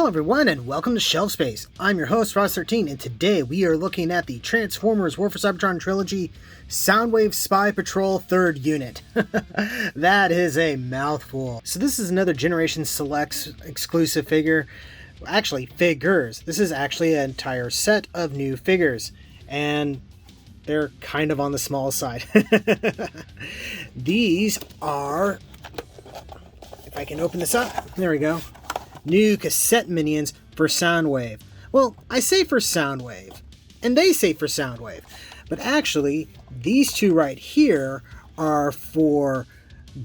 Hello everyone and welcome to Shelf Space. I'm your host Ross13 and today we are looking at the Transformers War for Cybertron Trilogy Soundwave Spy Patrol 3rd Unit. That is a mouthful. So this is another Generation Selects exclusive figure. Actually, figures. This is actually an entire set of new figures. And they're kind of on the small side. These are... If I can open this up. There we go. New cassette minions for Soundwave. Well, I say for Soundwave, and they say for Soundwave, but actually, these two right here are for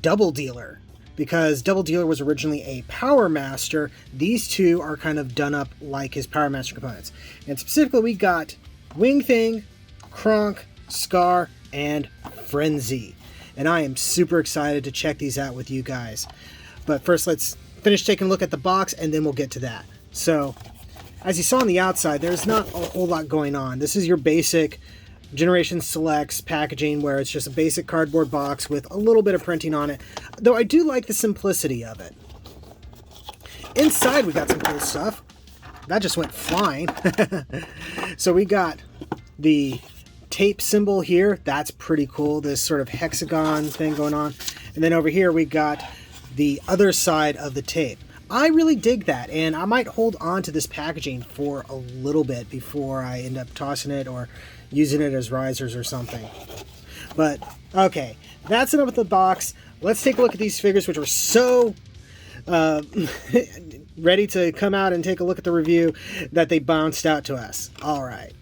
Double Dealer, because Double Dealer was originally a Power Master. These two are kind of done up like his Power Master components. And specifically, we got Wing Thing, Kronk, Scar, and Frenzy. And I am super excited to check these out with you guys. But first, let's finish taking a look at the box, and then we'll get to that. So, as you saw on the outside, there's not a whole lot going on. This is your basic Generation Selects packaging, where it's just a basic cardboard box with a little bit of printing on it, though I do like the simplicity of it. Inside, we got some cool stuff. That just went flying. So we got the tape symbol here. That's pretty cool. This sort of hexagon thing going on. And then over here, we got the other side of the tape. I really dig that, and I might hold on to this packaging for a little bit before I end up tossing it or using it as risers or something. But okay, that's enough with the box. Let's take a look at these figures, which are so ready to come out and take a look at the review that they bounced out to us. All right,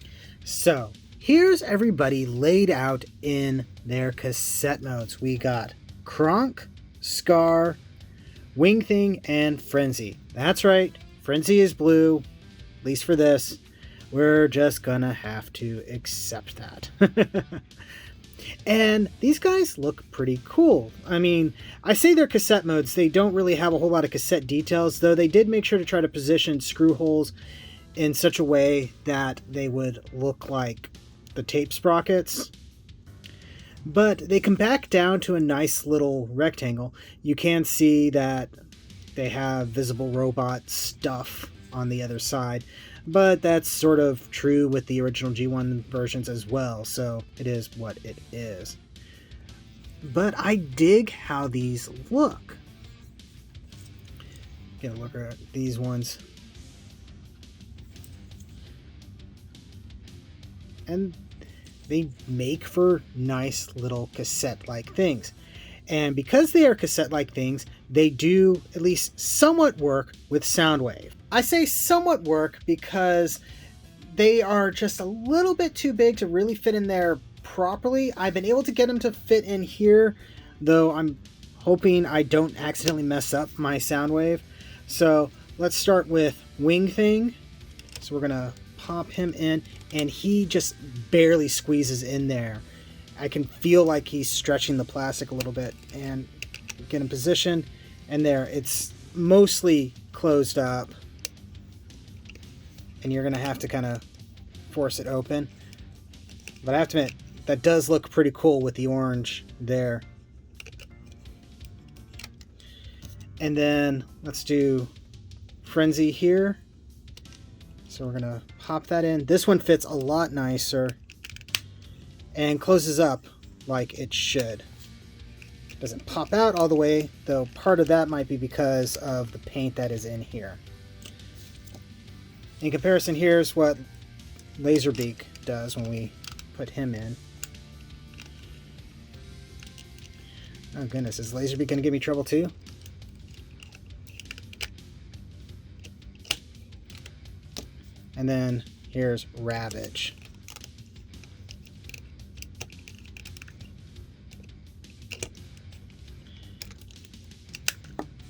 so here's everybody laid out in their cassette modes. We got Kronk, Scar, Wing Thing, and Frenzy. That's right, Frenzy is blue, at least for this. We're just gonna have to accept that. And these guys look pretty cool. I mean, I say they're cassette modes. They don't really have a whole lot of cassette details, though they did make sure to try to position screw holes in such a way that they would look like the tape sprockets. But they come back down to a nice little rectangle. You can see that they have visible robot stuff on the other side, but that's sort of true with the original G1 versions as well, so it is what it is. But I dig how these look. Get a look at these ones. And they make for nice little cassette-like things. And because they are cassette-like things, they do at least somewhat work with Soundwave. I say somewhat work because they are just a little bit too big to really fit in there properly. I've been able to get them to fit in here, though I'm hoping I don't accidentally mess up my Soundwave. So let's start with Wing Thing. So we're gonna pop him in, and he just barely squeezes in there. I can feel like he's stretching the plastic a little bit, and get him positioned, and there, it's mostly closed up, and you're gonna have to kind of force it open. But I have to admit, that does look pretty cool with the orange there. And then let's do Frenzy here. So we're gonna pop that in. This one fits a lot nicer and closes up like it should. Doesn't pop out all the way, though part of that might be because of the paint that is in here. In comparison, here's what Laserbeak does when we put him in. Oh goodness, is Laserbeak gonna give me trouble too? And then here's Ravage.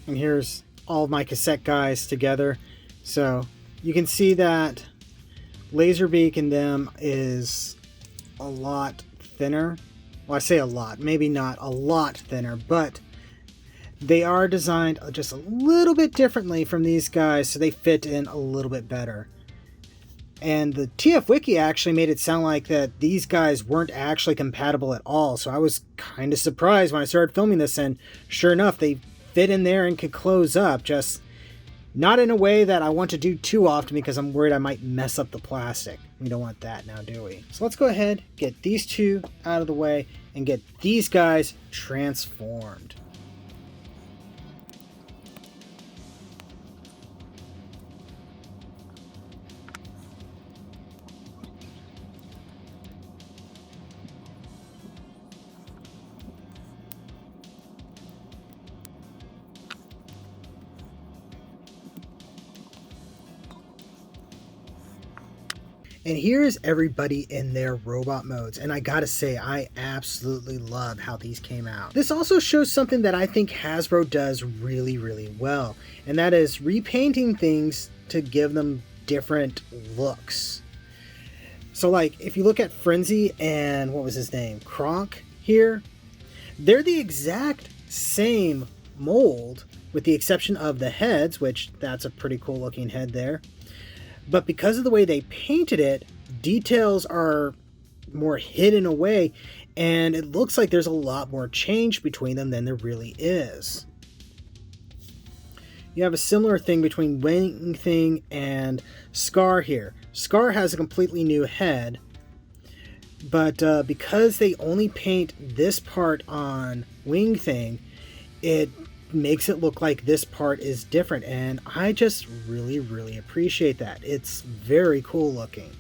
And here's all of my cassette guys together. So you can see that Laserbeak in them is a lot thinner. Well, I say a lot, maybe not a lot thinner, but they are designed just a little bit differently from these guys, so they fit in a little bit better. And the TF Wiki actually made it sound like that these guys weren't actually compatible at all. So I was kind of surprised when I started filming this, and sure enough, they fit in there and could close up. Just Not in a way that I want to do too often because I'm worried I might mess up the plastic. We don't want that now, do we? So let's go ahead, get these two out of the way, and get these guys transformed. And here's everybody in their robot modes, and I gotta say, I absolutely love how these came out. This also shows something that I think Hasbro does really, really well, and that is repainting things to give them different looks. So like, if you look at Frenzy and, what was his name, Kronk here, they're the exact same mold, with the exception of the heads, which that's a pretty cool looking head there. But because of the way they painted it, details are more hidden away, and it looks like there's a lot more change between them than there really is. You have a similar thing between Wing Thing and Scar here. Scar has a completely new head, but because they only paint this part on Wing Thing, it makes it look like this part is different, and I just really appreciate that. It's very cool looking.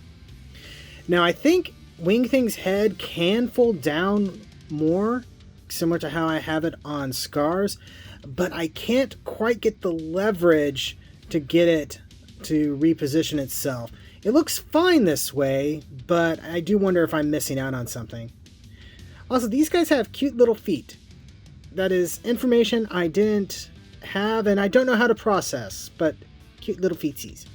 Now I think Wing Thing's head can fold down more, similar to how I have it on Scar's, but I can't quite get the leverage to get it to reposition itself. It looks fine this way, but I do wonder if I'm missing out on something. Also, these guys have cute little feet. That is information I didn't have and I don't know how to process, but cute little feetsies.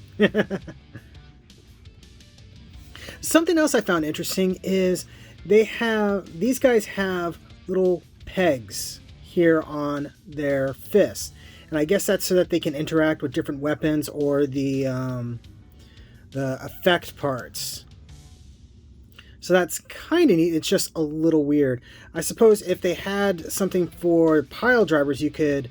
Something else I found interesting is these guys have little pegs here on their fists. And I guess that's so that they can interact with different weapons or the effect parts. So that's kind of neat. It's just a little weird. I suppose if they had something for pile drivers, you could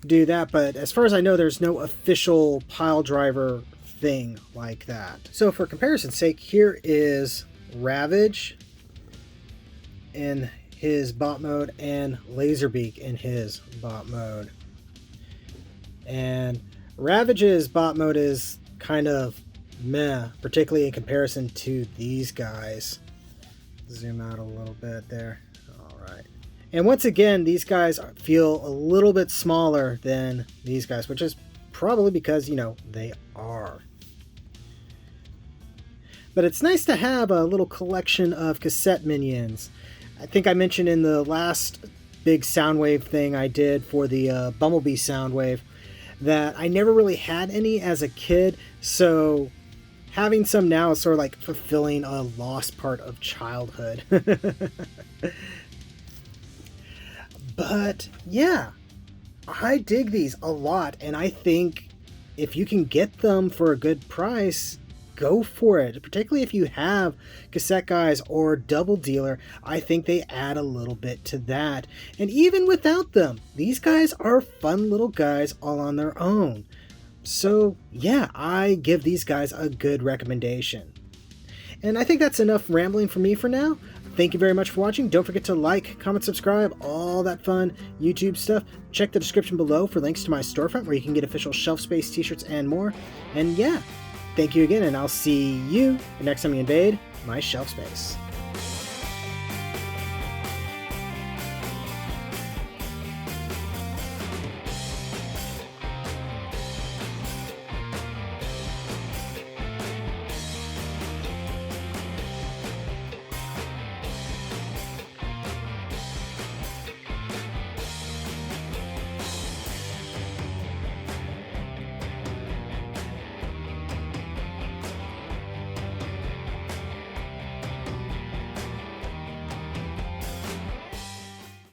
do that. But as far as I know, there's no official pile driver thing like that. So for comparison's sake, here is Ravage in his bot mode and Laserbeak in his bot mode. And Ravage's bot mode is kind of meh, particularly in comparison to these guys. Zoom out a little bit there. All right. And once again, these guys feel a little bit smaller than these guys, which is probably because, you know, they are. But it's nice to have a little collection of cassette minions. I think I mentioned in the last big Soundwave thing I did for the Bumblebee Soundwave that I never really had any as a kid, so having some now is sort of like fulfilling a lost part of childhood. But yeah, I dig these a lot, and I think if you can get them for a good price, go for it. Particularly if you have cassette guys or Double Dealer, I think they add a little bit to that. And even without them, these guys are fun little guys all on their own. So yeah, I give these guys a good recommendation. And I think that's enough rambling for me for now. Thank you very much for watching. Don't forget to like, comment, subscribe, all that fun YouTube stuff. Check the description below for links to my storefront where you can get official shelf space t-shirts and more. And yeah, thank you again, and I'll see you the next time you invade my shelf space.